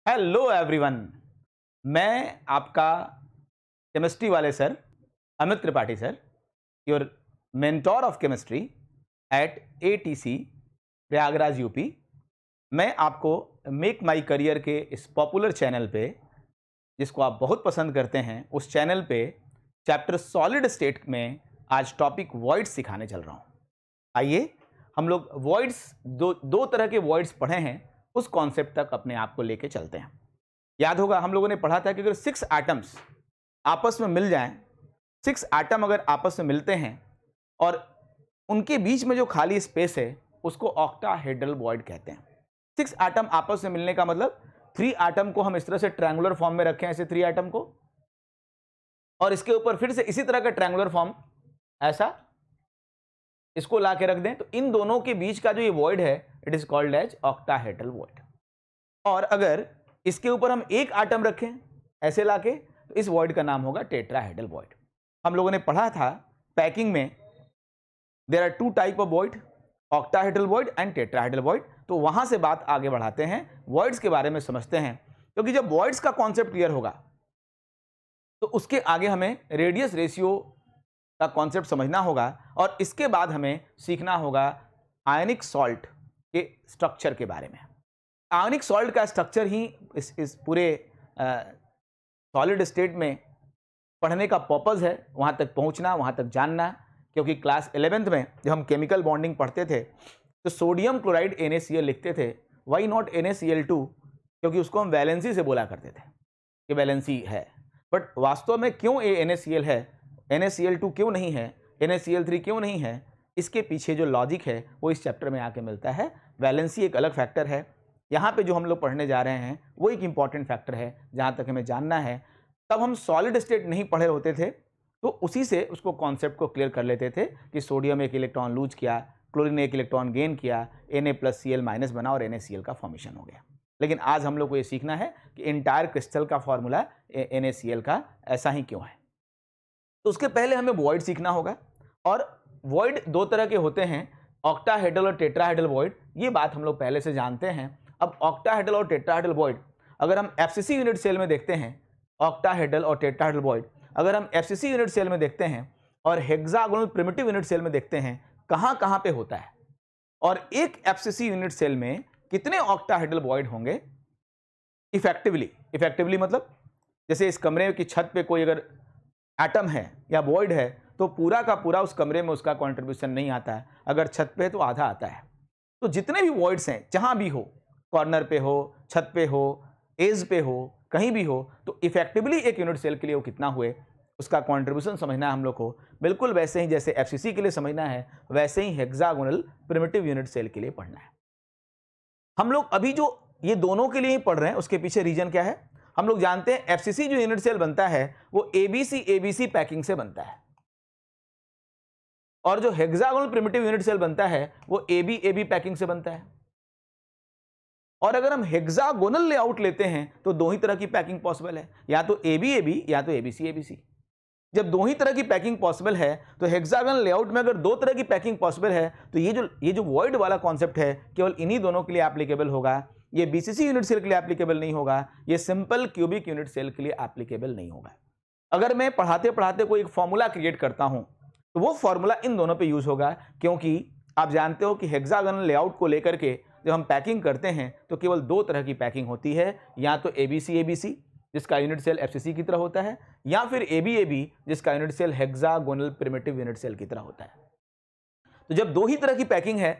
Hello everyone. मैं आपका chemistry वाले sir Amit Tripathi sir, your mentor of chemistry at ATC Prayagraj UP. मैं आपको मेक माई करियर के इस पॉपुलर चैनल पे, जिसको आप बहुत पसंद करते हैं, उस चैनल पे चैप्टर सॉलिड स्टेट में आज टॉपिक वॉइड्स सिखाने चल रहा हूँ। आइए हम लोग वॉइड्स दो तरह के वॉइड्स पढ़े हैं, उस कॉन्सेप्ट तक अपने आप को लेके चलते हैं। याद होगा हम लोगों ने पढ़ा था कि अगर 6 एटम्स आपस में मिल जाएं, 6 एटम अगर आपस में मिलते हैं और उनके बीच में जो खाली स्पेस है उसको ऑक्टाहेड्रल वॉइड कहते हैं। 6 एटम आपस में मिलने का मतलब 3 एटम को हम इस तरह से ट्रायंगुलर फॉर्म में रखें, ऐसे 3 एटम को, और इसके ऊपर फिर से इसी तरह का ट्रायंगुलर फॉर्म ऐसा इसको ला के रख दें, तो इन दोनों के बीच का जो ये वॉइड है it is called as octahedral void. और अगर इसके ऊपर हम एक एटम रखें ऐसे लाके, तो इस वॉइड का नाम होगा टेट्राहेड्रल वॉइड। हम लोगों ने पढ़ा था पैकिंग में there are 2 type of void, octahedral void and tetrahedral void. तो वहां से बात आगे बढ़ाते हैं, वॉइड्स के बारे में समझते हैं, क्योंकि जब वॉइड्स का कॉन्सेप्ट क्लियर होगा तो उसके आगे हमें रेडियस रेशियो का कॉन्सेप्ट समझना होगा, और इसके बाद हमें सीखना होगा आयनिक सॉल्ट के स्ट्रक्चर के बारे में। आयनिक सॉल्ट का स्ट्रक्चर ही इस पूरे सॉलिड स्टेट में पढ़ने का पर्पस है, वहाँ तक पहुँचना, वहाँ तक जानना। क्योंकि क्लास 11th में जब हम केमिकल बॉन्डिंग पढ़ते थे तो सोडियम क्लोराइड NaCl लिखते थे, वाई नॉट NaCl2, क्योंकि उसको हम वैलेंसी से बोला करते थे कि वैलेंसी है, बट वास्तव में क्यों NaCl है, NaCl2 क्यों नहीं है, NaCl3 क्यों नहीं है, इसके पीछे जो लॉजिक है वो इस चैप्टर में आके मिलता है। वैलेंसी एक अलग फैक्टर है, यहाँ पे जो हम लोग पढ़ने जा रहे हैं वो एक इंपॉर्टेंट फैक्टर है जहाँ तक हमें जानना है। तब हम सॉलिड स्टेट नहीं पढ़े होते थे, तो उसी से उसको कॉन्सेप्ट को क्लियर कर लेते थे कि सोडियम एक इलेक्ट्रॉन लूज किया, क्लोरीन एक इलेक्ट्रॉन गेन किया, Na+Cl- बना और NaCl का फॉर्मेशन हो गया। लेकिन आज हम लोग को ये सीखना है कि इंटायर क्रिस्टल का फॉर्मूला NaCl का ऐसा ही क्यों है। तो उसके पहले हमें वॉइड सीखना होगा, और वॉइड 2 तरह के होते हैं, ऑक्टाहेड्रल और टेट्राहेड्रल वॉइड। ये बात हम लोग पहले से जानते हैं। अब ऑक्टाहेड्रल और टेट्राहेड्रल वॉइड अगर हम FCC यूनिट सेल में देखते हैं, ऑक्टाहेड्रल और टेट्राहेड्रल वॉइड अगर हम FCC यूनिट सेल में देखते हैं और हेक्सागोनल प्रिमिटिव यूनिट सेल में देखते हैं, कहाँ कहाँ पे होता है, और एक FCC यूनिट सेल में कितने ऑक्टाहेड्रल वॉइड होंगे इफेक्टिवली मतलब जैसे इस कमरे की छत पे कोई अगर एटम है या वॉइड है तो पूरा का पूरा उस कमरे में उसका कंट्रीब्यूशन नहीं आता है, अगर छत पे है तो आधा आता है। तो जितने भी वॉइड्स हैं, जहां भी हो, कॉर्नर पे हो, छत पे हो, एज पे हो, कहीं भी हो, तो इफेक्टिवली एक यूनिट सेल के लिए वो कितना हुए उसका कंट्रीब्यूशन समझना है हम लोग को। बिल्कुल वैसे ही जैसे FCC के लिए समझना है, वैसे ही हेक्सागोनल प्रिमिटिव यूनिट सेल के लिए पढ़ना है। हम लोग अभी जो ये दोनों के लिए ही पढ़ रहे हैं, उसके पीछे रीजन क्या है, हम लोग जानते हैं FCC जो यूनिट सेल बनता है वो ABC पैकिंग से बनता है, और जो हेक्सागोनल प्रिमिटिव यूनिट सेल बनता है वो AB पैकिंग से बनता है। और अगर हम हेक्सागोनल लेआउट लेते हैं तो 2 ही तरह की पैकिंग पॉसिबल है, या तो AB या तो ABC। जब 2 ही तरह की पैकिंग पॉसिबल है तो हेक्सागोनल लेआउट में अगर 2 तरह की पैकिंग पॉसिबल है तो ये जो वॉइड वाला कॉन्सेप्ट है केवल इन्हीं दोनों के लिए एप्लीकेबल होगा। ये BCC यूनिट सेल के लिए एप्लीकेबल नहीं होगा, ये सिंपल क्यूबिक यूनिट सेल के लिए एप्लीकेबल नहीं होगा। अगर मैं पढ़ाते पढ़ाते कोई एक फॉर्मूला क्रिएट करता हूं तो वो फॉर्मूला इन दोनों पे यूज होगा, क्योंकि आप जानते हो कि हेक्सागोनल लेआउट को लेकर के जब हम पैकिंग करते हैं तो केवल 2 तरह की पैकिंग होती है, या तो ABC जिसका यूनिट सेल FCC की तरह होता है, या फिर AB जिसका unit cell hexagonal primitive unit cell की तरह होता है। तो जब 2 ही तरह की पैकिंग है,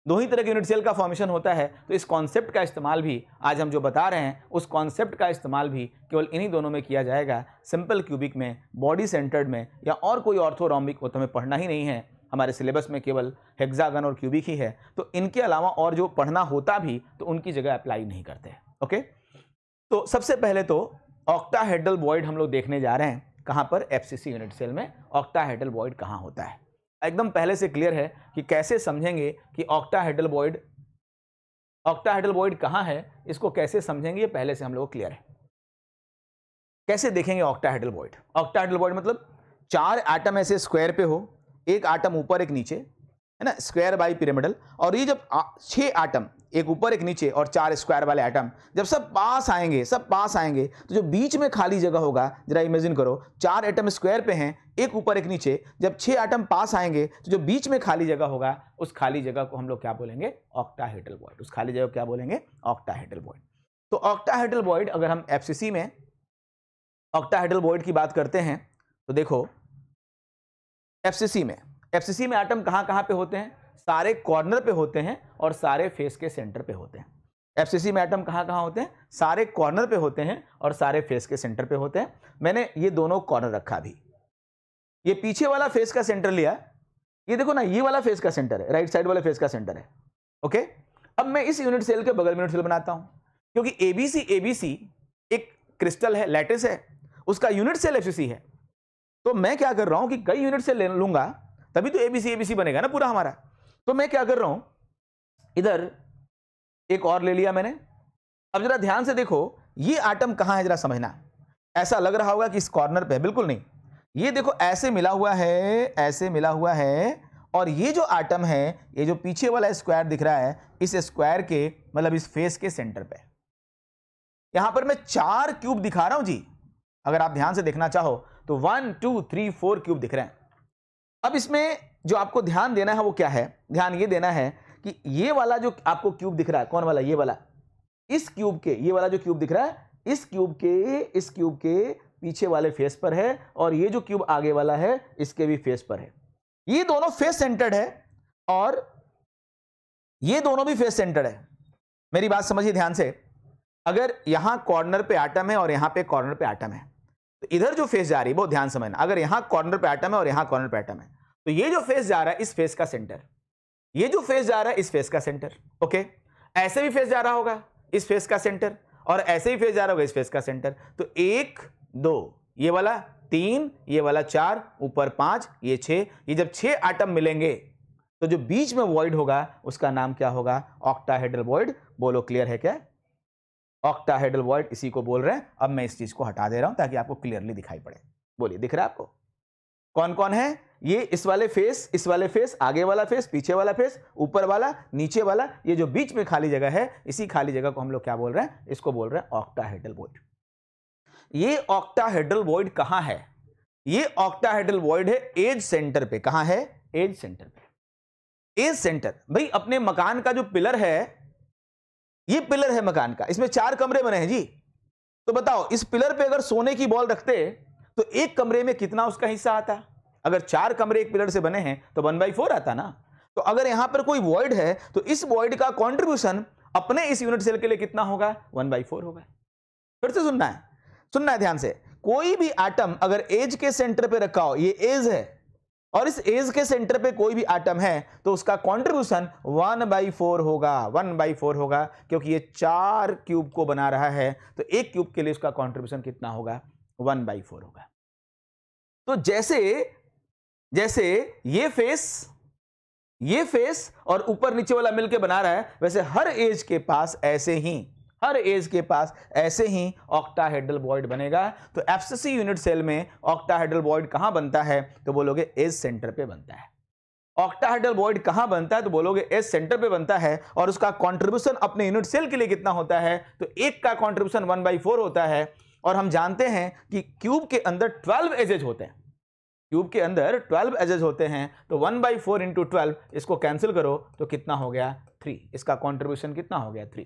2 ही तरह के यूनिट सेल का फॉर्मेशन होता है, तो इस कॉन्सेप्ट का इस्तेमाल भी आज हम जो बता रहे हैं उस कॉन्सेप्ट का इस्तेमाल भी केवल इन्हीं दोनों में किया जाएगा, सिंपल क्यूबिक में, बॉडी सेंटर्ड में, या और कोई ऑर्थोरोम्बिक हो तो हमें पढ़ना ही नहीं है। हमारे सिलेबस में केवल हेक्सागन और क्यूबिक ही है, तो इनके अलावा और जो पढ़ना होता भी तो उनकी जगह अप्लाई नहीं करते। ओके, तो सबसे पहले तो ऑक्टाहेड्रल वॉइड हम लोग देखने जा रहे हैं, कहां पर, FCC यूनिट सेल में ऑक्टाहेड्रल वॉइड कहां होता है। एकदम पहले से क्लियर है कि कैसे समझेंगे कि ऑक्टाहेड्रल वॉइड कहां है, इसको कैसे समझेंगे ये पहले से हम लोग क्लियर है। कैसे देखेंगे ऑक्टाहेड्रल वॉइड? ऑक्टाहेड्रल वॉइड मतलब 4 एटम ऐसे स्क्वायर पे हो, एक एटम ऊपर एक नीचे, है ना, स्क्वायर बाई पिरामिडल, और ये जब 6 एटम एक ऊपर एक नीचे और 4 स्क्वायर वाले एटम जब सब पास आएंगे तो जो बीच में खाली जगह होगा, जरा इमेजिन करो 4 एटम स्क्वायर पे हैं, एक ऊपर एक नीचे, जब 6 एटम पास आएंगे तो जो बीच में खाली जगह होगा उस खाली जगह को हम लोग क्या बोलेंगे? Octahedral void. उस खाली जगह को क्या बोलेंगे? Octahedral void. तो ऑक्टाहेड्रल वॉइड, अगर हम एफसीसी में ऑक्टाहेड्रल वॉइड की बात करते हैं तो देखो एफसीसी में एटम कहां पे होते हैं? सारे कॉर्नर पे होते हैं और सारे फेस के सेंटर पे होते हैं। एफसीसी में एटम कहां होते हैं? सारे कॉर्नर पे होते हैं और सारे फेस के सेंटर पे होते हैं। मैंने ये दोनों कॉर्नर रखा भी, ये पीछे वाला फेस का सेंटर लिया, ये देखो ना, ये वाला फेस का सेंटर है, राइट साइड वाले फेस का सेंटर है। ओके, अब मैं इस यूनिट सेल के बगल में यूनिट सेल बनाता हूं, क्योंकि एबीसी एक क्रिस्टल है, लैटिस है, उसका यूनिट सेल एफसीसी है। तो मैं क्या कर रहा हूं कि कई यूनिट सेल ले लूंगा, तभी तो एबीसी बनेगा ना पूरा हमारा। तो मैं क्या कर रहा हूं, इधर एक और ले लिया मैंने। अब जरा ध्यान से देखो, ये एटम कहां है, जरा समझना। ऐसा लग रहा होगा कि इस कॉर्नर पे, बिल्कुल नहीं। ये देखो ऐसे मिला हुआ है, और ये जो एटम है, ये जो पीछे वाला स्क्वायर दिख रहा है, इस स्क्वायर के मतलब इस फेस के सेंटर पे। यहां पर मैं 4 क्यूब दिखा रहा हूं जी, अगर आप ध्यान से देखना चाहो तो 1 2 3 4 क्यूब दिख रहे हैं। अब इसमें जो आपको ध्यान देना है वो क्या है? ध्यान ये देना है कि ये वाला जो आपको क्यूब दिख रहा है, कौन वाला? ये वाला। इस क्यूब के, ये वाला जो क्यूब दिख रहा है, इस क्यूब के पीछे वाले फेस पर है, और ये जो क्यूब आगे वाला है इसके भी फेस पर है। ये दोनों फेस सेंटर्ड है और ये दोनों भी फेस सेंटर्ड है। मेरी बात समझिए ध्यान से। अगर यहां कॉर्नर पे एटम है और यहां पे कॉर्नर पे एटम है, तो इधर जो फेस जा रही है बहुत ध्यान समझना। अगर यहां कॉर्नर पे एटम है और यहां कॉर्नर पे एटम है, तो ये जो फेस जा रहा है इस फेस का सेंटर, ये जो फेस जा रहा है इस फेस का सेंटर। ओके, ऐसे भी फेस जा रहा होगा इस फेस का सेंटर, और ऐसे ही फेस जा रहा होगा इस फेस का सेंटर। तो 1 2 ये वाला, 3 ये वाला, 4 ऊपर 5 ये 6, ये जब 6 एटम मिलेंगे तो जो बीच में वॉइड होगा उसका नाम क्या होगा? Octahedral void. बोलो क्लियर है क्या? ऑक्टाहेड्रल वॉइड इसी को बोल रहे हैं। अब मैं इस चीज को हटा दे रहा हूं ताकि आपको क्लियरली दिखाई पड़े। बोलिए, दिख रहा है आपको कौन कौन है? ये इस वाले फेस, आगे वाला फेस, पीछे वाला फेस, ऊपर वाला, नीचे वाला, ये जो बीच में खाली जगह है, इसी खाली जगह को हम लोग क्या बोल रहे हैं? इसको बोल रहे हैं ऑक्टाहेड्रल वॉइड। ये ऑक्टाहेड्रल वॉइड कहां है? ये ऑक्टाहेड्रल वॉइड है एज सेंटर पे। कहां है? एज सेंटर पे। एज सेंटर भाई, अपने मकान का जो पिलर है, ये पिलर है मकान का, इसमें 4 कमरे बने हैं जी। तो बताओ, इस पिलर पे अगर सोने की बॉल रखते तो एक कमरे में कितना उसका हिस्सा आता? अगर 4 कमरे एक पिलर से बने हैं तो 1/4 आता ना। तो अगर यहां पर कोई वॉइड है तो इस वॉइड का कंट्रीब्यूशन अपने इस यूनिट सेल के लिए कितना होगा? 1/4 होगा। फिर से सुनना है ध्यान से। कोई भी एटम अगर एज के सेंटर पे रखा हो, ये एज है, और इस एज के सेंटर पे कोई भी एटम है, तो उसका कंट्रीब्यूशन 1/4 होगा। 1/4 होगा, क्योंकि ये 4 क्यूब को बना रहा है, तो एक क्यूब के लिए उसका कंट्रीब्यूशन कितना होगा? 1/4 होगा। तो जैसे ये फेस और ऊपर नीचे वाला मिलके बना रहा है, वैसे हर एज के पास ऐसे ही ऑक्टाहेड्रल वॉइड बनेगा। तो एफसीसी यूनिट सेल में ऑक्टाहेड्रल वॉइड कहां बनता है? तो बोलोगे एज सेंटर पे बनता है। ऑक्टाहेड्रल वॉइड कहां बनता है? तो बोलोगे एज सेंटर पे बनता है। और उसका कंट्रीब्यूशन अपने यूनिट सेल के लिए कितना होता है? तो एक का कंट्रीब्यूशन 1/4 होता है। और हम जानते हैं कि क्यूब के अंदर 12 एजेज होते हैं। क्यूब के अंदर 12 एजेज होते हैं, तो 1/4 इंटू 12, इसको कैंसिल करो तो कितना हो गया? 3। इसका कंट्रीब्यूशन कितना हो गया? 3।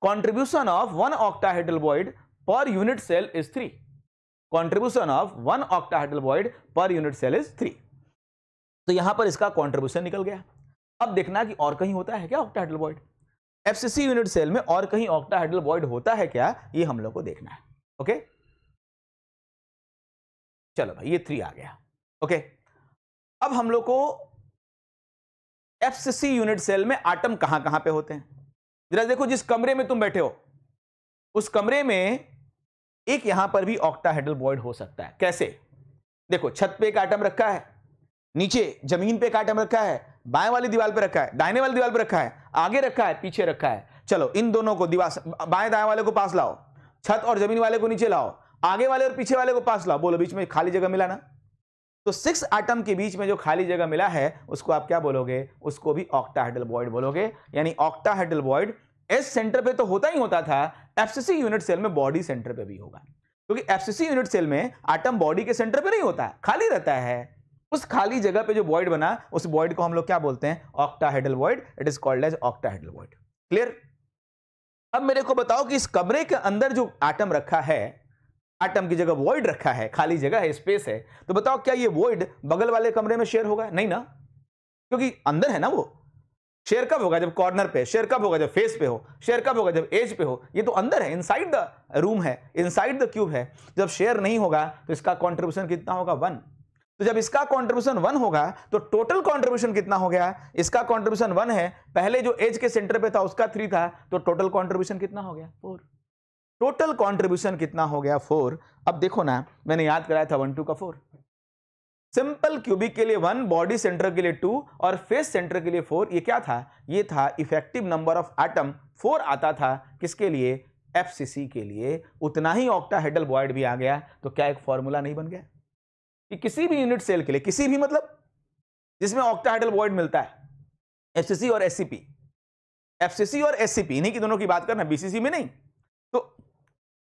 Contribution of 1 octahedral void per unit cell is 3. Contribution of 1 octahedral void per unit cell is 3. तो यहां पर इसका कंट्रीब्यूशन निकल गया। अब देखना कि और कहीं होता है क्या octahedral void? FCC unit cell में और कहीं ऑक्टाहेड्रल वॉइड होता है क्या, ये हम लोग को देखना है। ओके, चलो भाई, ये 3 आ गया। ओके, अब हम लोग को एफसीसी यूनिट सेल में एटम कहां पे होते हैं? जरा देखो, जिस कमरे में तुम बैठे हो उस कमरे में एक यहां पर भी ऑक्टाहेड्रल वॉइड हो सकता है। कैसे? देखो, छत पे एक एटम रखा है, नीचे जमीन पे एक एटम रखा है, बाएं वाली दीवार पे रखा है, दाहिने वाली दीवार पे रखा है, आगे रखा है, पीछे रखा है। चलो, इन दोनों को दीवार बाएं दाएं वाले को पास लाओ, छत और जमीन वाले को नीचे लाओ, आगे वाले और पीछे वाले को पास लाओ। बोलो, बीच में खाली जगह मिला ना? तो 6 एटम के बीच में जो खाली जगह मिला है उसको आप क्या बोलोगे, उसको भी ऑक्टाहेड्रल वॉइड बोलोगे। यानी ऑक्टाहेड्रल वॉइड एस सेंटर पे तो होता ही होता था, एफसीसी यूनिट सेल में बॉडी सेंटर पे भी होगा, क्योंकि एफसीसी यूनिट सेल में एटम बॉडी के सेंटर पे नहीं होता, खाली रहता है। उस खाली जगह पे जो वॉइड बना, उस वॉइड को हम लोग क्या बोलते हैं, octahedral void. It is called as octahedral void. Clear? अब मेरे को बताओ कि इस कमरे के अंदर जो एटम रखा है, एटम की जगह वॉइड रखा है, खाली जगह है, स्पेस है, तो बताओ क्या ये वॉइड बगल वाले कमरे में शेयर होगा? नहीं ना, क्योंकि अंदर है ना। वो शेयर कब होगा? जब कॉर्नर पे। शेयर कब होगा? जब फेस पे हो। शेयर कब होगा? जब एज पे हो। ये तो अंदर है, इनसाइड द रूम है, इनसाइड द क्यूब है। जब शेयर नहीं होगा तो इसका कॉन्ट्रीब्यूशन कितना होगा? 1। तो जब इसका कॉन्ट्रीब्यूशन 1 होगा तो टोटल कॉन्ट्रीब्यूशन कितना हो गया? इसका कॉन्ट्रीब्यूशन 1 है, पहले जो एज के सेंटर पे था उसका 3 था, तो टोटल कॉन्ट्रीब्यूशन कितना हो गया? 4। टोटल कॉन्ट्रीब्यूशन कितना हो गया? 4। अब देखो ना, मैंने याद कराया था 1 2 का 4। सिंपल क्यूबिक के लिए 1, बॉडी सेंटर के लिए 2 और फेस सेंटर के लिए 4। ये क्या था? ये था इफेक्टिव नंबर ऑफ एटम। 4 आता था किसके लिए? एफसीसी के लिए। उतना ही ऑक्टाहेड्रल वॉइड भी आ गया। तो क्या एक फॉर्मूला नहीं बन गया कि किसी भी यूनिट सेल के लिए, किसी भी मतलब जिसमें ऑक्टाहेड्रल वॉइड मिलता है, एफसीसी और एससीपी, एफसीसी और एससीपी, इन्हीं की दोनों की बात करना, बीसीसी में नहीं। तो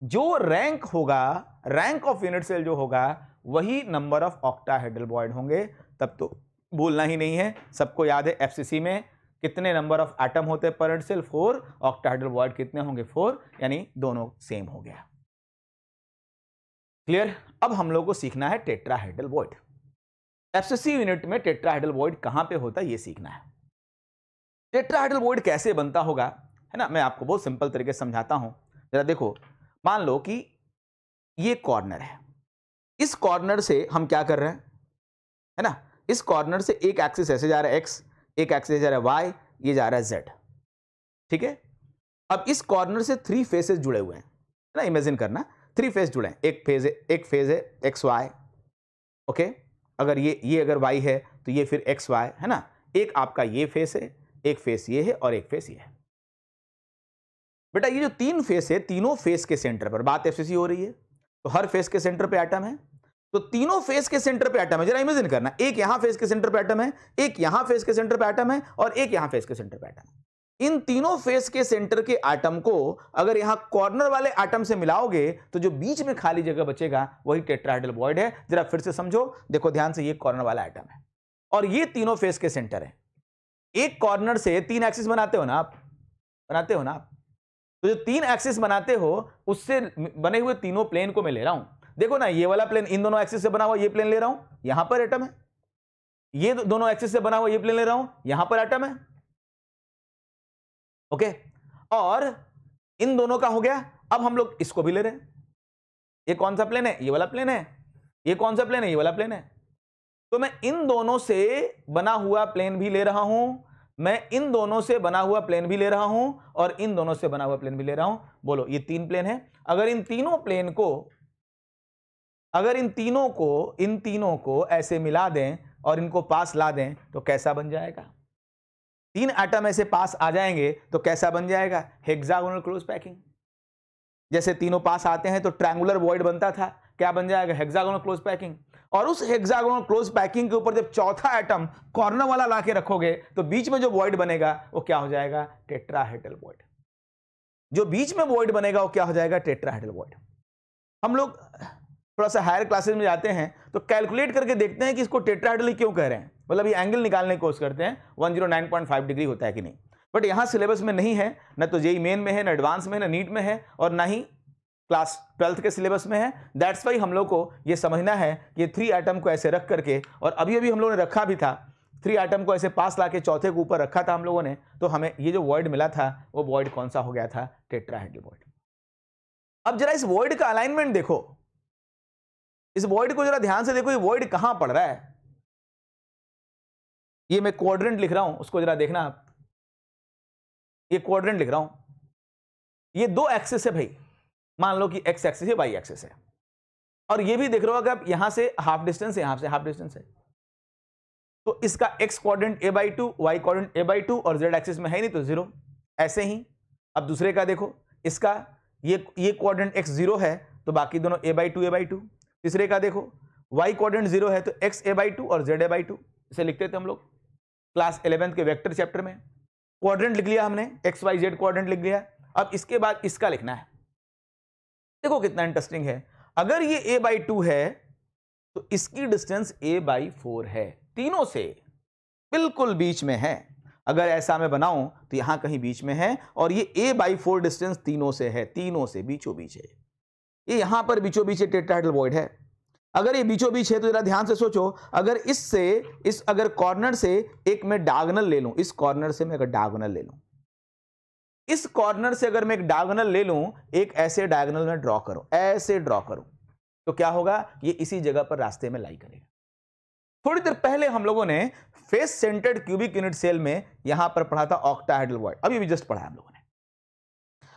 जो रैंक होगा, रैंक ऑफ यूनिट सेल जो होगा, वही नंबर ऑफ ऑक्टाहेड्रल वॉइड होंगे। तब तो बोलना ही नहीं है, सबको याद है एफसीसी में कितने नंबर ऑफ एटम होते हैं per unit cell? 4। Octahedral void कितने होंगे? 4। यानी दोनों सेम हो गया। क्लियर? अब हम लोग को सीखना है टेट्राहेड्रल वॉइड। एफसीसी यूनिट में टेट्राहेड्रल वॉइड कहां पे होता है ये सीखना है। टेट्राहेड्रल वॉइड कैसे बनता होगा, है ना, मैं आपको बहुत सिंपल तरीके से समझाता हूं। जरा देखो, मान लो कि ये कॉर्नर है, इस कॉर्नर से हम क्या कर रहे हैं, है ना, इस कॉर्नर से एक एक्सिस ऐसे जा रहा है एक्स, एक एक्सिस जा रहा है वाई, ये जा रहा है जेड। ठीक है? अब इस कॉर्नर से 3 फेसेस जुड़े हुए हैं, है ना, इमेजिन करना 3 फेस जुड़े हैं। एक फेज है एक्स वाई। ओके, अगर ये अगर वाई है तो ये फिर एक्स वाई, है ना। एक आपका ये फेस है, एक फेस ये है और एक फेस ये है। बेटा ये जो 3 फेस है, तीनों फेस के सेंटर पर बात एफसीसी हो रही है, तो हर फेस के सेंटर पे एटम है। तो तीनों फेस के सेंटर पे एटम है। जरा इमेजिन करना, एक यहां फेस के सेंटर पे एटम है, एक यहां फेस के सेंटर पे एटम है और एक यहां फेस के सेंटर पे एटम है। इन तीनों फेस के सेंटर के एटम को अगर यहां कॉर्नर वाले एटम से मिलाओगे तो जो बीच में खाली जगह बचेगा वही टेट्राहेड्रल वॉइड है। जरा फिर से समझो, देखो ध्यान से, ये कॉर्नर वाला एटम है और ये तीनों फेस के सेंटर है। एक कॉर्नर से 3 एक्सिस बनाते हो ना आप, बनाते हो ना आप, तो जो 3 एक्सिस बनाते हो उससे बने हुए तीनों प्लेन को मैं ले रहा हूं। देखो ना, ये वाला प्लेन इन दोनों एक्सिस से बना हुआ, ये प्लेन ले रहा हूं, यहां पर एटम है। ये दोनों एक्सिस से बना हुआ ये प्लेन ले रहा हूं, यहां पर एटम है। ओके, और इन दोनों का हो गया। अब हम लोग इसको भी ले रहे हैं। ये कौन सा प्लेन है? ये वाला प्लेन है। ये कौन सा प्लेन है? ये वाला प्लेन है। तो मैं इन दोनों से बना हुआ प्लेन भी ले रहा हूं, मैं इन दोनों से बना हुआ प्लेन भी ले रहा हूं और इन दोनों से बना हुआ प्लेन भी ले रहा हूं। बोलो, ये 3 प्लेन है। अगर इन तीनों प्लेन को, अगर इन तीनों को ऐसे मिला दें और इनको पास ला दें तो कैसा बन जाएगा? 3 एटम ऐसे पास आ जाएंगे तो कैसा बन जाएगा? Hexagonal close packing. जैसे तीनों पास आते हैं तो ट्रायंगुलर वॉइड बनता था, क्या बन जाएगा? Hexagonal close packing. और उस हेक्सागोनल क्लोज पैकिंग के ऊपर जब चौथा एटम कॉर्नर वाला लाके रखोगे तो बीच में जो वॉइड बनेगा वो क्या हो जाएगा? Tetrahedral void. जो बीच में वॉइड बनेगा वो क्या हो जाएगा? Tetrahedral void. हम लोग थोड़ा सा हायर क्लासेस में जाते हैं तो कैलकुलेट करके देखते हैं कि इसको टेट्राहेड्रल क्यों कह रहे हैं, मतलब ये एंगल निकालने की कोशिश करते हैं 109.5 डिग्री होता है कि नहीं। बट यहां सिलेबस में नहीं है, ना तो जेईई मेन में है, ना एडवांस में, ना नीट में है और ना ही क्लास 12th के सिलेबस में है। दैट्स वाई हम लोग को ये समझना है कि 3 एटम को ऐसे रख करके, और अभी अभी हम लोगों ने रखा भी था, 3 एटम को ऐसे पास लाके चौथे के ऊपर रखा था हम लोगों ने, तो हमें ये जो वॉइड मिला था वो वॉइड कौन सा हो गया था? Tetrahedral void. अब जरा इस वॉइड का अलाइनमेंट देखो, इस वॉइड को जरा ध्यान से देखो, ये वॉइड कहां पड़ रहा है। ये मैं क्वाड्रेंट लिख रहा हूं, उसको जरा देखना आप, ये क्वाड्रेंट लिख रहा हूं। ये 2 एक्सिस है भाई, मान लो कि एक्स एक्सिस है, वाई एक्सिस है, और ये भी देख रहे हो कि आप यहां से हाफ डिस्टेंस है, यहां से हाफ डिस्टेंस है, तो इसका x quadrant a/2, Y quadrant a/2 और जेड एक्सिस में है नहीं तो 0। ऐसे ही अब दूसरे का देखो, इसका ये क्वाड्रेंट x 0 है तो बाकी दोनों a/2 a/2। तीसरे का देखो, y कोऑर्डिनेट 0 है तो x a/2 और z a/2, इसे लिखते थे हम लोग क्लास 11th के वेक्टर चैप्टर में। कोऑर्डिनेट लिख लिया हमने, x y z कोऑर्डिनेट लिख लिया। अब इसके बाद इसका लिखना है। देखो कितना इंटरेस्टिंग है, अगर ये a/2 है तो इसकी डिस्टेंस a/4 है, तीनों से बिल्कुल बीच में है। अगर ऐसा मैं बनाऊं तो यहां कहीं बीच में है, और ये a/4 डिस्टेंस तीनों से है, तीनों से बीचों बीच है। ये यहां पर बीचों बीच टेट्राहेड्रल वॉइड है। अगर ये बीचों बीच है तो जरा ध्यान से सोचो, अगर अगर कॉर्नर से एक मैं डायगोनल ले लूं, इस कॉर्नर से मैं अगर डायगोनल ले लूं, इस कॉर्नर से अगर मैं एक डायगोनल ले लूं, एक ऐसे डायगोनल में ड्रॉ करूं, ऐसे ड्रॉ करूं, तो क्या होगा, ये इसी जगह पर रास्ते में लाई करेगा। थोड़ी देर पहले हम लोगों ने face centred cubic unit cell में यहां पर पढ़ा था ऑक्टाहेड्रल वॉइड, अभी भी जस्ट पढ़ा हम लोगों ने।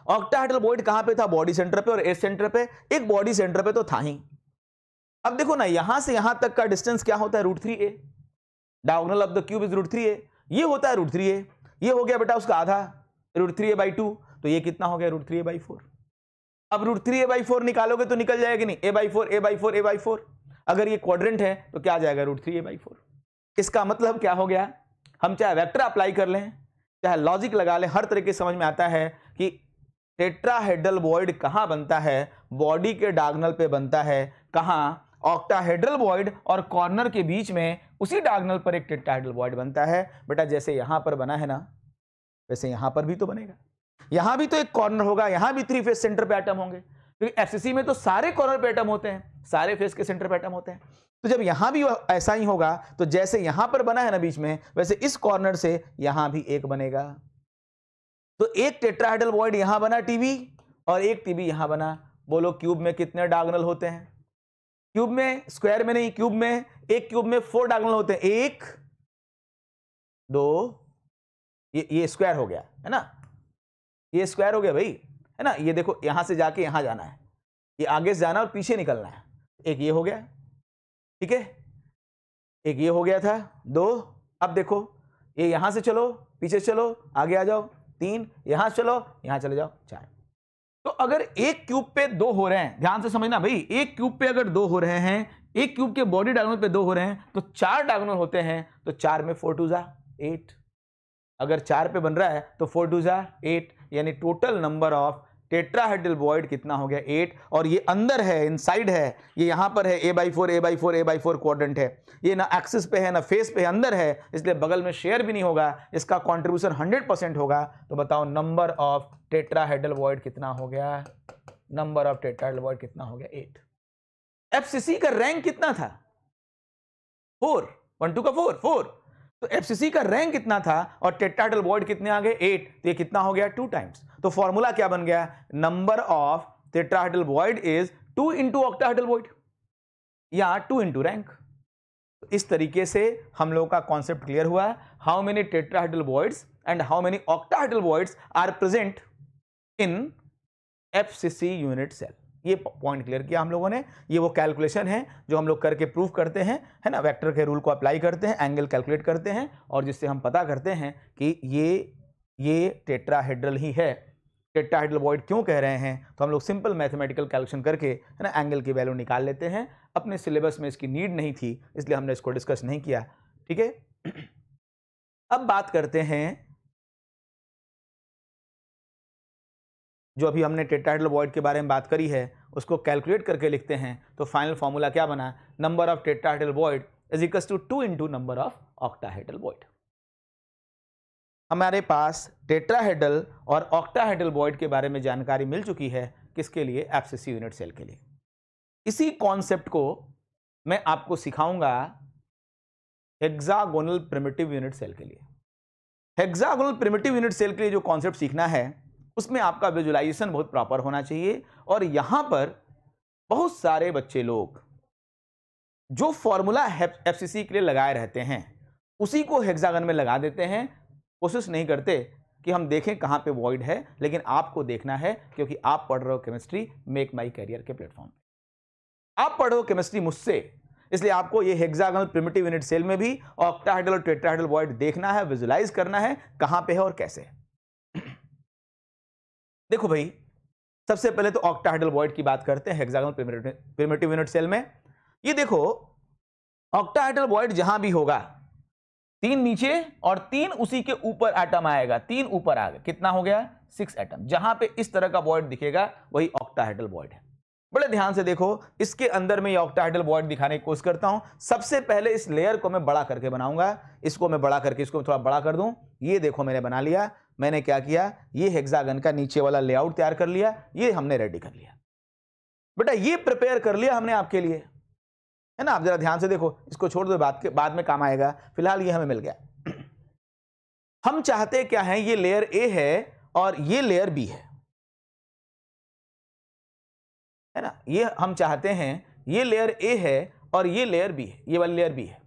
ऑक्टाहेड्रल वॉइड कहां पे था, बॉडी सेंटर पे और एज सेंटर पे। एक बॉडी सेंटर पे तो था ही। अब देखो ना, यहां से यहां तक का डिस्टेंस क्या होता है, √3a। Diagonal of the cube is √3a, ये होता है √3a। ये हो गया बेटा उसका आधा, √3a/2, तो ये कितना हो गया, √3a/4। अब √3a/4 निकालोगे तो निकल जाएगा नहीं, a/4 a/4 a/4। अगर ये क्वाड्रेंट है तो क्या आ जाएगा, √3a/4। इसका मतलब क्या हो गया, हम चाहे वेक्टर अप्लाई कर लें, चाहे लॉजिक लगा लें, हर तरीके से समझ में आता है कि टेट्राहेड्रल वॉइड कहां बनता है, बॉडी के डायगोनल पे बनता है। कहां, ऑक्टाहेड्रल वॉइड और कॉर्नर के बीच में उसी डायगोनल पर एक टेट्राहेड्रल वॉइड बनता है। बेटा जैसे यहां पर बना है ना, वैसे यहां पर भी तो बनेगा। यहां भी तो एक कॉर्नर होगा, यहां भी 3 फेस सेंटर पे एटम होंगे, क्योंकि एफसीसी में तो सारे कॉर्नर पे एटम होते हैं, सारे फेस के सेंटर पे एटम होते हैं। तो जब यहां भी ऐसा ही होगा, तो जैसे यहां पर बना है ना बीच में, वैसे इस कॉर्नर से यहां भी एक बनेगा। तो एक टेट्राहेड्रल वॉइड यहां बना टीबी, और एक टीबी यहां बना। बोलो क्यूब में कितने डायगोनल होते हैं, क्यूब में, स्क्वायर में नहीं, क्यूब में, एक क्यूब में 4 डायगोनल होते हैं, 1 2, ये स्क्वायर हो गया है ना, ये स्क्वायर हो गया भाई, है ना। ये देखो यहां से जाके यहां जाना है, ये आगे से जाना और पीछे निकलना है। एक ये हो गया, ठीक है, एक ये हो गया था 2। अब देखो ये यहां से चलो, पीछे चलो, आगे आ जाओ 3, यहां चलो, यहां चले जाओ 4। तो अगर एक क्यूब पे 2 हो रहे हैं, ध्यान से समझना भाई, एक क्यूब पे अगर 2 हो रहे हैं, एक क्यूब के बॉडी डायगोनल पे 2 हो रहे हैं, तो 4 डायगोनल होते हैं, तो 4 में 4 2 8। अगर 4 पे बन रहा है तो 4 2 8, यानी total number of tetrahedral void कितना हो गया, 8। और ये अंदर है, इनसाइड है, ये यहां पर है, a/4 a/4 a/4 क्वाड्रेंट है। ये ना एक्सिस पे है ना फेस पे है, अंदर है, इसलिए बगल में शेयर भी नहीं होगा, इसका कंट्रीब्यूशन 100% होगा। तो बताओ नंबर ऑफ टेट्राहेड्रल वॉइड कितना हो गया, नंबर ऑफ टेट्राहेड्रल वॉइड कितना हो गया, 8। एफसीसी का रैंक कितना था, 4, 1 2 का 4। तो एफसीसी का रैंक कितना था और टेट्राहेड्रल वॉइड कितने आ गए, 8। तो ये कितना हो गया, 2 टाइम्स। तो फॉर्मूला क्या बन गया, number of tetrahedral void is 2 into octahedral void, या 2 इंटू रैंक। तो इस तरीके से हम लोगों का कॉन्सेप्ट क्लियर हुआ, how many tetrahedral voids and how many octahedral voids are present in FCC unit cell. ये पॉइंट क्लियर किया हम लोगों ने। ये वो कैलकुलेशन है जो हम लोग करके प्रूव करते हैं, है ना, वेक्टर के रूल को अप्लाई करते हैं, एंगल कैलकुलेट करते हैं, और जिससे हम पता करते हैं कि ये टेट्राहेड्रल ही है। टेट्राहेड्रल वॉइड क्यों कह रहे हैं, तो हम लोग सिंपल मैथमेटिकल कैलकुलेशन करके, है ना, एंगल की वैल्यू निकाल लेते हैं। अपने सिलेबस में इसकी नीड नहीं थी, इसलिए हमने इसको डिस्कस नहीं किया, ठीक है। अब बात करते हैं, जो अभी हमने टेट्राहेड्रल वॉइड के बारे में बात करी है, उसको कैलकुलेट करके लिखते हैं। तो फाइनल फॉर्मूला क्या बना, number of tetrahedral void is equal to 2 into number of octahedral void. हमारे पास टेट्राहेड्रल और ऑक्टाहेड्रल वॉइड के बारे में जानकारी मिल चुकी है, किसके लिए, एफसीसी यूनिट सेल के लिए। इसी कॉन्सेप्ट को मैं आपको सिखाऊंगा हेक्सागोनल प्रिमिटिव यूनिट सेल के लिए। हेक्सागोनल प्रिमिटिव यूनिट सेल के लिए जो कॉन्सेप्ट सीखना है, उसमें आपका विजुअलाइजेशन बहुत प्रॉपर होना चाहिए। और यहां पर बहुत सारे बच्चे लोग जो फॉर्मूला एफसीसी के लिए लगाए रहते हैं, उसी को हेक्सागन में लगा देते हैं। कोशिश नहीं करते कि हम देखें कहां पे वॉइड है, लेकिन आपको देखना है, क्योंकि आप पढ़ रहे हो केमिस्ट्री मेक माई करियर के प्लेटफॉर्म पे। आप पढ़ रहे हो केमिस्ट्री मुझसे, इसलिए आपको ये हेक्सागोनल प्रिमिटिव यूनिट सेल में भी ऑक्टाहेड्रल और टेट्राहेड्रल वॉइड देखना है, विजुअलाइज करना है कहां पे है और कैसे। देखो भाई, सबसे पहले तो ऑक्टाहेड्रल वॉइड की बात करते हैं हेक्सागोनल प्रिमिटिव यूनिट सेल में। ये देखो ऑक्टाहेड्रल वॉइड जहां भी होगा 3 नीचे और 3 उसी के ऊपर एटम आएगा, 3 ऊपर आ गए, कितना हो गया 6 एटम। जहां पे इस तरह का वॉइड दिखेगा वही ऑक्टाहेड्रल वॉइड है। बड़े ध्यान से देखो, इसके अंदर में ये ऑक्टाहेड्रल वॉइड दिखाने की कोशिश करता हूं। सबसे पहले इस लेयर को मैं बड़ा करके बनाऊंगा, इसको मैं बड़ा करके इसको थोड़ा बड़ा कर दूं। ये देखो मैंने बना लिया। मैंने क्या किया, ये हेक्सागन का नीचे वाला लेआउट तैयार कर लिया, ये हमने रेडी कर लिया। बेटा ये प्रिपेयर कर लिया हमने आपके लिए, है ना। आप जरा ध्यान से देखो, इसको छोड़ दो, बाद में काम आएगा, फिलहाल ये हमें मिल गया। हम चाहते क्या है, ये लेयर ए है और ये लेयर बी है ना। ये हम चाहते हैं ये लेयर ए है और ये लेयर बी है, ये वाली लेयर बी है।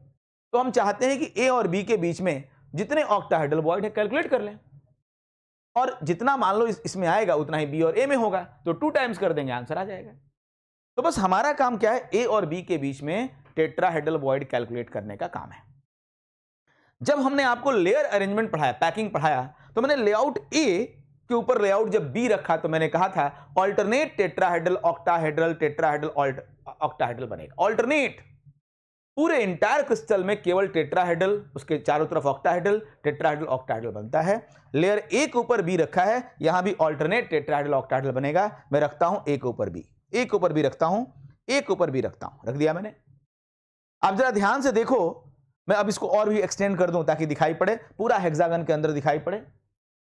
तो हम चाहते हैं कि ए और बी के बीच में जितने ऑक्टाहेड्रल वॉइड है कैलकुलेट कर लें, और जितना मान लो इसमें आएगा उतना ही बी और ए में होगा, तो 2 टाइम्स कर देंगे, आंसर आ जाएगा। तो बस हमारा काम क्या है, ए और बी के बीच में टेट्राहेड्रल वॉइड कैलकुलेट करने का काम है। जब हमने आपको लेयर अरेंजमेंट पढ़ाया, पैकिंग पढ़ाया, तो मैंने लेआउट ए के ऊपर लेआउट जब बी रखा तो मैंने कहा था alternate tetrahedral octahedral tetrahedral octahedral बनेगा। ऑल्टरनेट पूरे इंटायर क्रिस्टल में केवल टेट्राहेड्रल, उसके चारों तरफ ऑक्टाहेड्रल, टेट्राहेड्रल ऑक्टाहेड्रल बनता है। लेयर ए के ऊपर बी रखा है, यहां भी ऑल्टरनेट टेट्राहेड्रल ऑक्टाहेड्रल बनेगा। मैं रखता हूं ए के ऊपर बी, ए के ऊपर बी रखता हूं, ए के ऊपर बी रखता हूं, रख दिया मैंने। आप जरा ध्यान से देखो, मैं अब इसको और भी एक्सटेंड कर दूं ताकि दिखाई पड़े, पूरा हेक्सागन के अंदर दिखाई पड़े।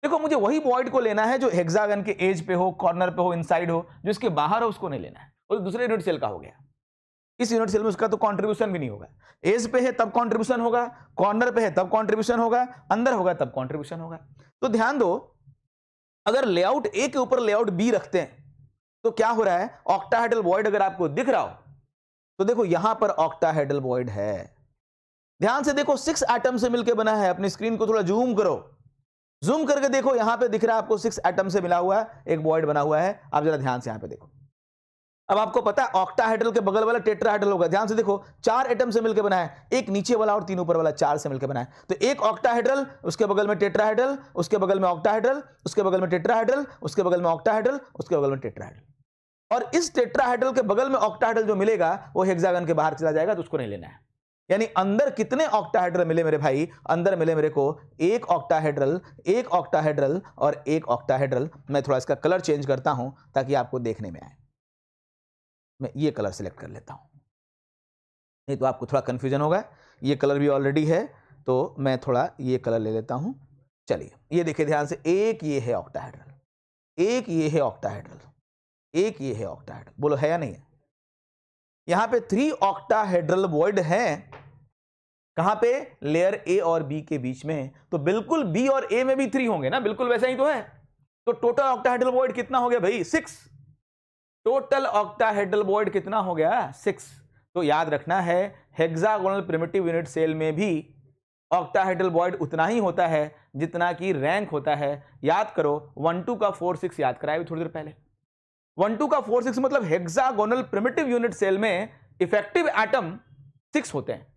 देखो मुझे वही वॉइड को लेना है जो हेक्सागन के एज पे हो, कॉर्नर पे हो, इनसाइड हो, जो इसके बाहर हो उसको नहीं लेना है। और दूसरे यूनिट सेल का हो गया, इस यूनिट सेल में उसका तो कंट्रीब्यूशन भी नहीं होगा। एज पे है तब कंट्रीब्यूशन होगा, कॉर्नर पे है तब कंट्रीब्यूशन होगा, अंदर होगा तब कंट्रीब्यूशन होगा। तो ध्यान दो, अगर लेआउट ए के ऊपर लेआउट बी रखते हैं तो क्या हो रहा है, ऑक्टाहेड्रल वॉइड अगर आपको दिख रहा हो तो देखो यहां पर ऑक्टाहेड्रल वॉइड है। ध्यान से देखो 6 एटम से मिलकर बना है। अपनी स्क्रीन को थोड़ा जूम करो, जूम करके देखो, यहां पे दिख रहा है आपको 6 एटम से मिला हुआ है एक वॉइड बना हुआ है। आप जरा ध्यान से यहां पे देखो। अब आपको पता है ऑक्टाहेड्रल के बगल वाला टेट्राहेड्रल होगा। ध्यान से देखो 4 एटम से मिलकर बना है, एक नीचे वाला और 3 ऊपर वाला, 4 से मिलकर बना है। तो एक ऑक्टाहेड्रल, उसके बगल में टेट्राहेड्रल, उसके बगल में ऑक्टाहेड्रल, उसके बगल में टेट्राहेड्रल, उसके बगल में ऑक्टाहेड्रल, उसके बगल में टेट्राहेड्रल। और इस टेट्राहेड्रल के बगल में ऑक्टाहेड्रल जो मिलेगा वो हेक्सागन के बाहर चला जाएगा, तो उसको नहीं लेना है। यानी अंदर कितने ऑक्टाहेड्रल मिले मेरे भाई, अंदर मिले मेरे को एक ऑक्टाहेड्रल, एक ऑक्टाहेड्रल और एक ऑक्टाहेड्रल। मैं थोड़ा इसका कलर चेंज करता हूं ताकि आपको देखने में आए। मैं ये कलर सेलेक्ट कर लेता हूं, नहीं तो आपको थोड़ा कंफ्यूजन होगा। ये कलर भी ऑलरेडी है तो मैं थोड़ा ये कलर ले लेता हूं। चलिए ये देखिए ध्यान से, एक ये है ऑक्टाहेड्रल, एक ये है ऑक्टाहेड्रल, एक ये है ऑक्टाहेड्रल। बोलो है या नहीं है? यहां पे 3 ऑक्टाहेड्रल वॉइड हैं। कहां पे? लेयर ए और बी के बीच में। तो बिल्कुल बी और ए में भी 3 होंगे ना, बिल्कुल वैसा ही तो है। तो टोटल ऑक्टाहेड्रल वॉइड कितना हो गया भाई? 6। टोटल ऑक्टाहेड्रल वॉइड कितना हो गया? 6। तो याद रखना है हेक्सागोनल प्रिमिटिव यूनिट सेल में भी ऑक्टाहेड्रल वॉइड उतना ही होता है जितना कि रैंक होता है। याद करो 1 2 का 4 6 याद कराया थोड़ी देर पहले। 1 2 का 4 6 मतलब हेक्सागोनल प्रिमिटिव यूनिट सेल में इफेक्टिव एटम 6 होते हैं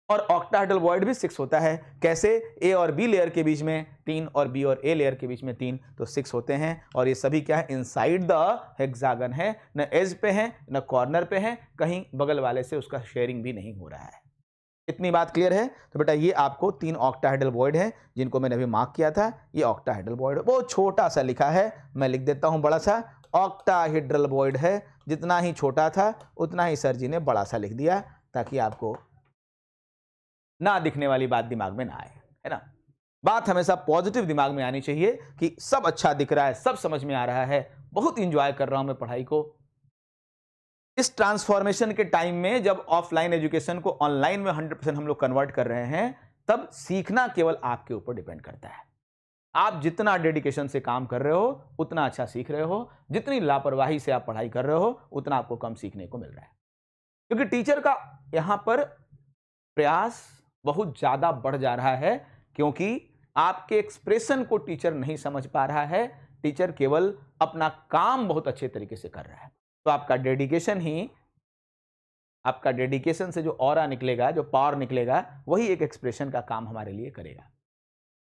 और ऑक्टाहेड्रल वॉइड भी 6 होता है। कैसे? ए और बी लेयर के बीच में 3 और बी और ए लेयर के बीच में 3, तो 6 होते हैं। और ये सभी क्या है? इनसाइड द हेक्सागन है, न एज पे है न कॉर्नर पे है, कहीं बगल वाले से उसका शेयरिंग भी नहीं हो रहा है। इतनी बात क्लियर है? तो बेटा ये आपको 3 ऑक्टाहेड्रल वॉइड है जिनको मैंने अभी मार्क किया था। ये ऑक्टाहेड्रल वॉइड बहुत छोटा सा लिखा है, मैं लिख देता हूं बड़ा सा। ऑक्टाहेड्रल वॉइड है, जितना ही छोटा था उतना ही सर जी ने बड़ा सा लिख दिया ताकि आपको ना दिखने वाली बात दिमाग में ना आए, है ना। बात हमेशा पॉजिटिव दिमाग में आनी चाहिए कि सब अच्छा दिख रहा है, सब समझ में आ रहा है, बहुत इंजॉय कर रहा हूं मैं पढ़ाई को। इस ट्रांसफॉर्मेशन के टाइम में जब ऑफलाइन एजुकेशन को ऑनलाइन में 100% हम लोग कन्वर्ट कर रहे हैं, तब सीखना केवल आपके ऊपर डिपेंड करता है। आप जितना डेडिकेशन से काम कर रहे हो उतना अच्छा सीख रहे हो, जितनी लापरवाही से आप पढ़ाई कर रहे हो उतना आपको कम सीखने को मिल रहा है। क्योंकि टीचर का यहां पर प्रयास बहुत ज्यादा बढ़ जा रहा है, क्योंकि आपके एक्सप्रेशन को टीचर नहीं समझ पा रहा है। टीचर केवल अपना काम बहुत अच्छे तरीके से कर रहा है। तो आपका डेडिकेशन ही, आपका डेडिकेशन से जो ऑरा निकलेगा, जो पावर निकलेगा, वही एक एक्सप्रेशन का काम हमारे लिए करेगा।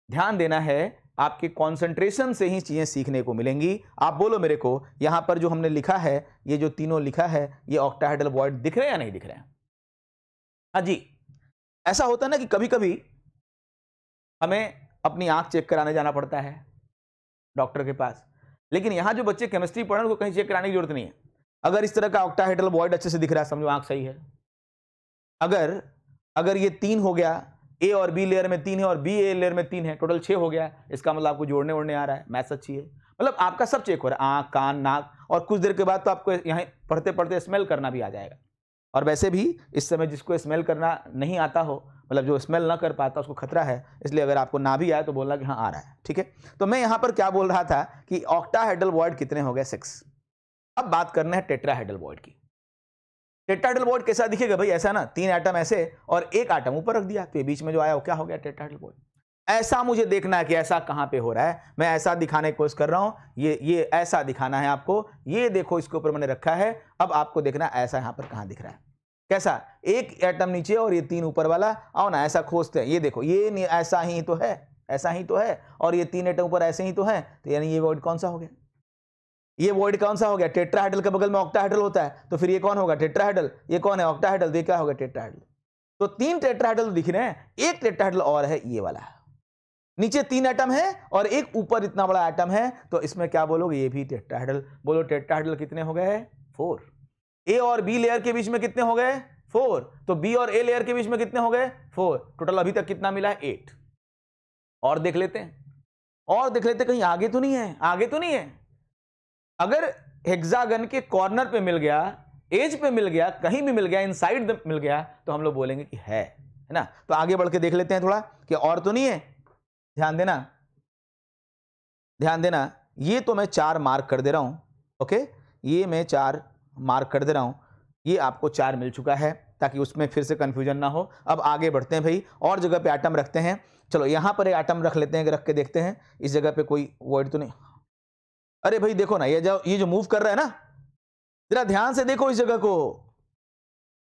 ध्यान देना है, आपके कॉन्सेंट्रेशन से ही चीजें सीखने को मिलेंगी। आप बोलो मेरे को, यहां पर जो हमने लिखा है, ये जो तीनों लिखा है, ये ऑक्टाहेड्रल वॉइड दिख रहे हैं या नहीं दिख रहे हैं? हाँ जी, ऐसा होता है ना कि कभी कभी हमें अपनी आंख चेक कराने जाना पड़ता है डॉक्टर के पास, लेकिन यहां जो बच्चे केमिस्ट्री पढ़ रहे हैं उनको कहीं चेक कराने की जरूरत नहीं है। अगर इस तरह का ऑक्टाहेड्रल वॉइड अच्छे से दिख रहा है, समझो आंख सही है। अगर ये 3 हो गया, ए और बी लेयर में 3 है और बी ए लेयर में 3 है, टोटल 6 हो गया, इसका मतलब आपको जोड़ने वोड़ने आ रहा है, मैथ्स अच्छी है, मतलब आपका सब चेक हो रहा है, आंख, कान, नाक, और कुछ देर के बाद तो आपको यहाँ पढ़ते पढ़ते स्मेल करना भी आ जाएगा। और वैसे भी इस समय जिसको स्मेल करना नहीं आता हो, मतलब जो स्मेल ना कर पाता, उसको खतरा है, इसलिए अगर आपको ना भी आए तो बोलना कि हाँ आ रहा है, ठीक है। तो मैं यहाँ पर क्या बोल रहा था कि ऑक्टाहेड्रल वॉइड कितने हो गए? 6। अब बात करना है टेट्राहेड्रल वॉइड की। टेट्राहेड्रल वॉइड कैसा दिखेगा भाई? ऐसा ना, 3 एटम ऐसे और एक एटम ऊपर रख दिया, तो ये बीच में जो आया वो क्या हो गया? Tetrahedral void. ऐसा मुझे देखना है कि ऐसा कहां पे हो रहा है, मैं ऐसा दिखाने की कोशिश कर रहा हूं, ये ऐसा दिखाना है आपको, ये देखो इसके ऊपर मैंने रखा है, अब आपको देखना ऐसा यहां पर कहां दिख रहा है, कैसा? एक एटम नीचे और ये 3 ऊपर वाला, आओ ना ऐसा खोजते हैं, ये देखो, ये ऐसा ही तो है, ऐसा ही तो है, और ये 3 एटम ऊपर ऐसे ही तो है, तो यानी ये वॉइड कौन सा हो गया? ये वॉइड कौन सा हो गया? टेट्राहेड्रल के बगल में ऑक्टाहेड्रल होता है, तो फिर ये कौन होगा? टेट्राहेड्रल। ये कौन है? ऑक्टाहेड्रल। ये क्या होगा? टेट्राहेड्रल। तो 3 टेट्राहेड्रल दिख रहे हैं, एक टेट्राहेड्रल और है, ये वाला है, नीचे 3 एटम है और एक ऊपर इतना बड़ा एटम है, तो इसमें क्या बोलोगे? ये भी टेट्राहेड्रल। बोलो टेट्राहेड्रल कितने हो गए? 4। ए और बी लेयर के बीच में कितने हो गए? 4। तो बी और ए लेयर के बीच में कितने हो गए? 4। टोटल अभी तक कितना मिला है? 8। और देख लेते हैं, और देख लेते, कहीं आगे तो नहीं है? आगे तो नहीं है? अगर हेक्सागन के कॉर्नर पे मिल गया, एज पे मिल गया, कहीं भी मिल गया, इनसाइड मिल गया, तो हम लोग बोलेंगे कि है ना। तो आगे बढ़ के देख लेते हैं थोड़ा कि और तो नहीं है। ध्यान देना, ध्यान देना, ये तो मैं 4 मार्क कर दे रहा हूं, ओके, ये मैं 4 मार्क कर दे रहा हूं, ये आपको 4 मिल चुका है, ताकि उसमें फिर से कंफ्यूजन ना हो। अब आगे बढ़ते हैं भाई, और जगह पे एटम रखते हैं। चलो यहां पर एक एटम रख लेते हैं, रख के देखते हैं इस जगह पे कोई वॉइड तो नहीं। अरे भाई देखो ना, ये जो मूव कर रहा है ना, जरा ध्यान से देखो इस जगह को,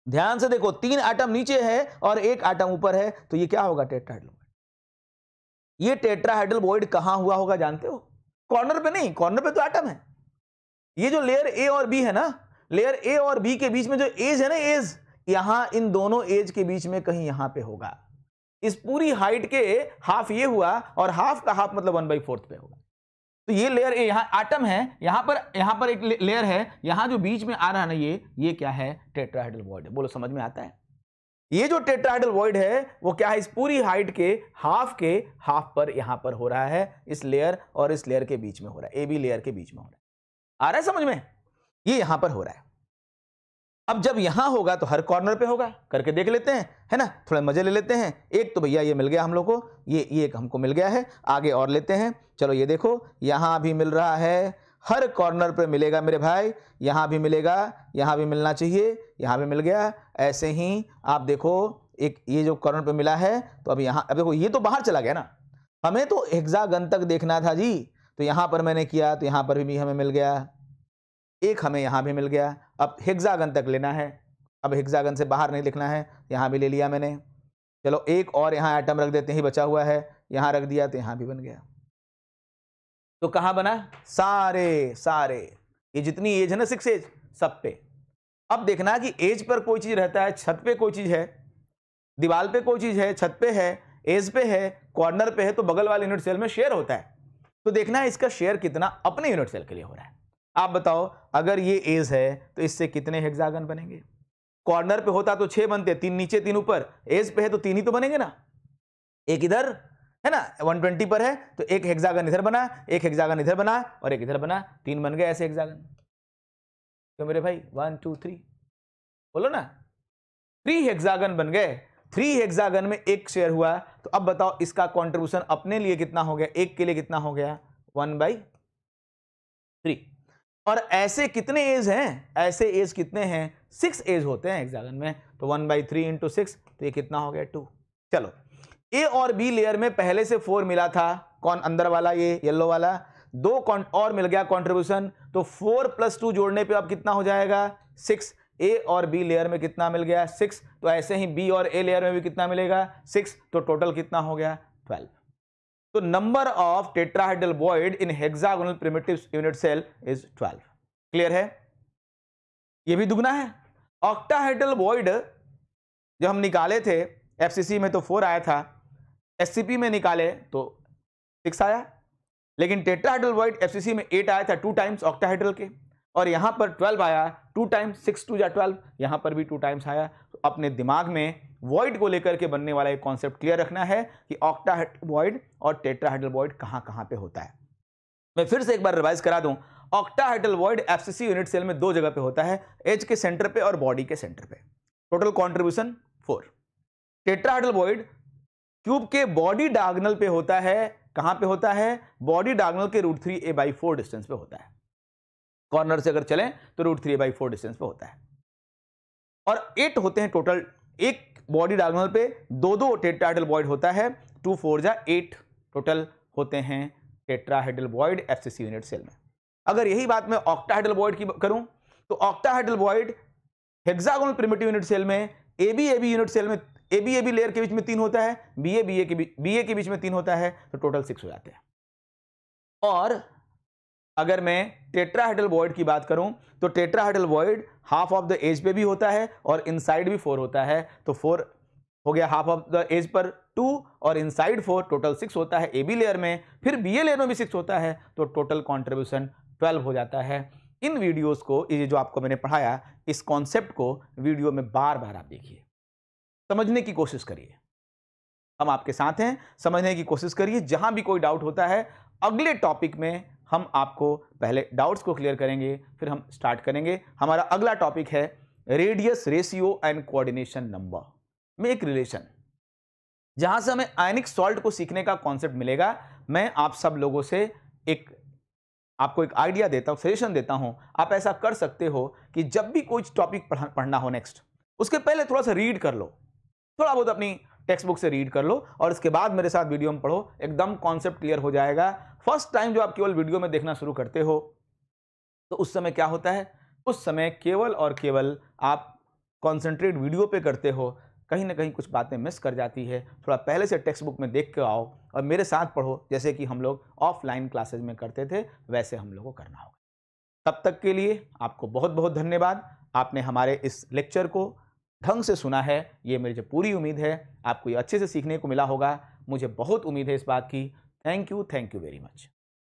ध्यान से देखो, 3 एटम नीचे है और एक एटम ऊपर है, तो ये क्या होगा? टेट्राहेड्रल। ये टेट्राहेड्रल वॉइड कहां हुआ होगा जानते हो? कॉर्नर पे नहीं, कॉर्नर पे तो एटम है। ये जो लेयर ए और बी है ना, लेयर ए और बी के बीच में जो एज है ना, एज, यहां इन दोनों एज के बीच में कहीं यहां पे होगा। इस पूरी हाइट के हाफ ये हुआ और हाफ का हाफ मतलब 1/4 पे होगा। तो ये लेयर ए, यहां एटम है, यहां पर एक लेयर है, यहां जो बीच में आ रहा है ना, ये क्या है? टेट्राहेड्रल वॉइड है। बोलो समझ में आता है? ये जो टेट्राहेड्रल वॉइड है वो क्या है? इस पूरी हाइट के हाफ पर यहां पर हो रहा है, इस लेयर और इस लेयर के बीच में हो रहा है, ए बी लेयर के बीच में हो रहा है। आ रहा है समझ में? ये यहां पर हो रहा है। अब जब यहां होगा तो हर कॉर्नर पे होगा, करके देख लेते हैं, है ना, थोड़ा मजे ले लेते हैं। एक तो भैया ये मिल गया हम लोग को, ये एक हमको मिल गया है, आगे और लेते हैं। चलो ये देखो, यहां भी मिल रहा है, हर कॉर्नर पे मिलेगा मेरे भाई, यहां भी मिलेगा, यहां भी मिलना चाहिए, यहां भी मिल गया। ऐसे ही आप देखो, एक ये जो कॉर्नर पे मिला है, तो अब यहां, अब देखो ये तो बाहर चला गया ना, हमें तो हेक्सागन तक देखना था जी, तो यहां पर मैंने किया, तो यहां पर भी हमें मिल गया, एक हमें यहां भी मिल गया। अब हेक्सागन तक लेना है, अब हेक्सागन से बाहर नहीं लिखना है, यहां भी ले लिया मैंने। चलो एक और यहां एटम रख देते हैं, बचा हुआ है, यहां रख दिया, तो यहां भी बन गया। तो कहां बना? सारे ये जितनी एज है ना, 6 एज, सब पे। अब देखना कि एज पर कोई चीज रहता है, छत पे कोई चीज है, दीवार पे कोई चीज है, छत पे है, एज पे है, कॉर्नर पे है, तो बगल वाले यूनिट सेल में शेयर होता है। तो देखना है इसका शेयर कितना अपने यूनिट सेल के लिए हो रहा है। आप बताओ, अगर ये एज है तो इससे कितने हेक्सागन बनेंगे? कॉर्नर पे होता तो 6 बनते, 3 नीचे 3 ऊपर, एज पे है तो 3 ही तो बनेंगे ना, एक इधर है ना, 120 पर है, तो एक हेक्सागन इधर बना, एक हेक्सागन इधर बना और एक इधर बना, 3 बन गए ऐसे हेक्सागन। तो मेरे भाई 1 2 3 बोलो ना, 3 हेक्सागन बन गए। 3 हेक्सागन में एक शेयर हुआ, तो अब बताओ इसका कंट्रीब्यूशन अपने लिए कितना हो गया? एक के लिए कितना हो गया? 1/3। और ऐसे कितने एज हैं? ऐसे एज कितने हैं? 6 एज होते हैं हेक्सागन में, तो 1/3 × 6, तो ये कितना हो गया? 2। चलो ए और बी लेयर में पहले से 4 मिला था, कौन? अंदर वाला, ये येलो वाला, 2 और मिल गया कंट्रीब्यूशन, तो 4 + 2 जोड़ने पे अब कितना हो जाएगा? 6। ए और बी लेयर में कितना मिल गया? 6। तो ऐसे ही बी और ए लेयर में भी कितना मिलेगा? 6। तो टोटल कितना हो गया? 12। तो number of tetrahedral void in hexagonal primitive unit cell is 12। Clear है? ये भी दुगना है। ऑक्टाहेड्रल वॉइड जब हम निकाले थे एफसीसी में तो 4 आया था, एससीपी में निकाले तो 6 आया, लेकिन टेट्राहेड्रल वॉइड एफसीसी में 8 आया था 2 टाइम्स ऑक्टाहेड्रल के, और यहां पर 12 आया 2 टाइम्स, 6 2 जा 12, यहां पर भी 2 टाइम्स आया। तो अपने दिमाग में वॉइड को लेकर के बनने वाला एक कॉन्सेप्ट क्लियर रखना है कि ऑक्टाहेड्रल वॉइड और टेट्राहेड्रल वॉइड कहां कहां पे होता है। मैं फिर से एक बार रिवाइज करा दूं, octahedral void FCC unit cell में 2 जगह पे होता है, एज के सेंटर पे और बॉडी के सेंटर पे। Total contribution 4। Tetrahedral void cube के बॉडी डायगोनल पे होता है, कहां पे होता है? बॉडी डायगोनल के √3a/4 डिस्टेंस पे होता है। कॉर्नर से अगर चलें तो √3a/4 डिस्टेंस पे होता है। और 8 होते हैं टोटल, एक बॉडी डायगोनल पे 2 टेट्राहेड्रल वॉइड होता है, 2 4 जा 8 टोटल होते हैं tetrahedral void FCC unit cell में। अगर यही बात मैं ऑक्टाहेड्रल वॉइड की करूं तो octahedral void hexagonal primitive unit cell में एबी यूनिट सेल में एबी लेयर के बीच में 3 होता है, बीए के बीच में 3 होता है, तो टोटल 6 हो जाते हैं। और अगर मैं टेट्राहेड्रल वॉइड की बात करूं तो tetrahedral void half of the edge पे भी होता है और इनसाइड भी 4 होता है, तो 4 हो गया half of the as per 2 और इनसाइड 4, टोटल 6 होता है एबी लेयर में, फिर बीए लेयर में भी 6 होता है, तो टोटल कॉन्ट्रीब्यूशन 12 हो जाता है। इन वीडियोस को, ये जो आपको मैंने पढ़ाया, इस कॉन्सेप्ट को वीडियो में बार बार आप देखिए, समझने की कोशिश करिए। हम आपके साथ हैं, समझने की कोशिश करिए। जहां भी कोई डाउट होता है, अगले टॉपिक में हम आपको पहले डाउट्स को क्लियर करेंगे, फिर हम स्टार्ट करेंगे। हमारा अगला टॉपिक है radius ratio and coordination number में एक रिलेशन, जहां से हमें आयनिक सॉल्ट को सीखने का कॉन्सेप्ट मिलेगा। मैं आप सब लोगों से आपको एक आइडिया देता हूं, सजेशन देता हूं। आप ऐसा कर सकते हो कि जब भी कोई टॉपिक पढ़ना हो नेक्स्ट, उसके पहले थोड़ा सा रीड कर लो, थोड़ा बहुत अपनी टेक्स्ट बुक से रीड कर लो, और इसके बाद मेरे साथ वीडियो में पढ़ो, एकदम कॉन्सेप्ट क्लियर हो जाएगा। फर्स्ट टाइम जो आप केवल वीडियो में देखना शुरू करते हो, तो उस समय क्या होता है? उस समय केवल और केवल आप कॉन्सेंट्रेट वीडियो पे करते हो, कहीं ना कहीं कुछ बातें मिस कर जाती है। थोड़ा पहले से टेक्स्ट बुक में देख के आओ और मेरे साथ पढ़ो, जैसे कि हम लोग ऑफलाइन क्लासेज में करते थे, वैसे हम लोग को करना होगा। तब तक के लिए आपको बहुत बहुत धन्यवाद। आपने हमारे इस लेक्चर को ढंग से सुना है, ये मेरी जो पूरी उम्मीद है आपको ये अच्छे से सीखने को मिला होगा। मुझे बहुत उम्मीद है इस बात की। Thank you very much.